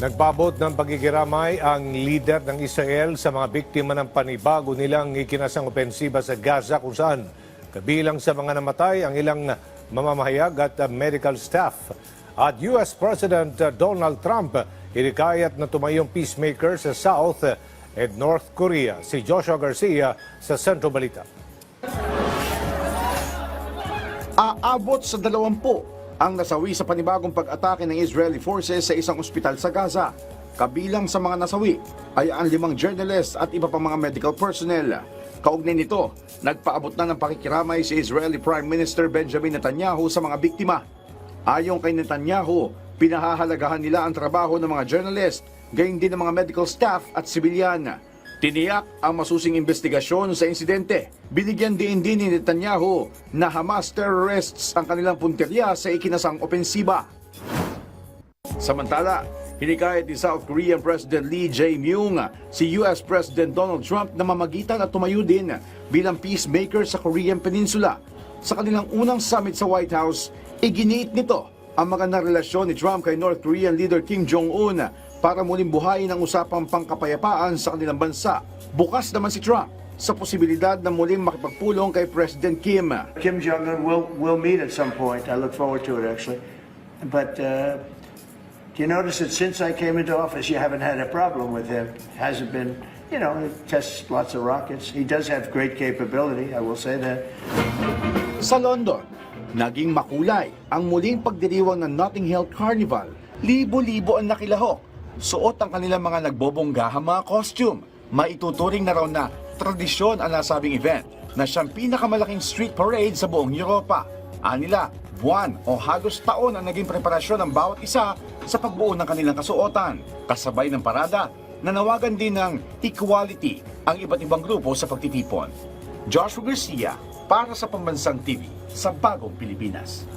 Nagpabot ng pagkikiramay ang leader ng Israel sa mga biktima ng panibago nilang ikinasang opensiba sa Gaza kung saan kabilang sa mga namatay ang ilang mamamahayag at medical staff. At US President Donald Trump hinikayat na tumayong peacemaker sa South at North Korea. Si Joshua Garcia sa Centro Balita. Aabot sa 20 ang nasawi sa panibagong pag-atake ng Israeli forces sa isang ospital sa Gaza. Kabilang sa mga nasawi ay ang 5 journalists at iba pang mga medical personnel. Kaugnay nito, nagpaabot na ng pakikiramay si Israeli Prime Minister Benjamin Netanyahu sa mga biktima. Ayon kay Netanyahu, pinahahalagahan nila ang trabaho ng mga journalist, gayon din ng mga medical staff at sibilyan. Tiniyak ang masusing investigasyon sa insidente. Binigyan din ni Netanyahu na Hamas terrorists ang kanilang punterya sa ikinasang opensiba. Samantala, hinikayat ni South Korean President Lee Jae-myung si US President Donald Trump na mamagitan at tumayo din bilang peacemaker sa Korean Peninsula. Sa kanilang unang summit sa White House, iginiit nito ang magandang relasyon ni Trump kay North Korean leader Kim Jong-un para muling buhayin ang usapang pangkapayapaan sa kanilang bansa. Bukas naman si Trump sa posibilidad na muling makipagpulong kay President Kim. Kim Jong-un will meet at some point. I look forward to it, actually. But you notice that since I came into office, you haven't had a problem with him. Hasn't been, he tests lots of rockets. He does have great capability, I will say that. Sa London, naging makulay ang muling pagdiriwang ng Notting Hill Carnival. Libo-libo ang nakilahok. Suot ang kanilang mga nagbobonggahang mga costume. Maituturing na raw na tradisyon ang nasabing event na siyang pinakamalaking street parade sa buong Europa. Anila, buwan o halos taon ang naging preparasyon ng bawat isa sa pagbuo ng kanilang kasuotan. Kasabay ng parada, nanawagan din ng equality ang iba't ibang grupo sa pagtitipon. Joshua Garcia para sa Pambansang TV sa Bagong Pilipinas.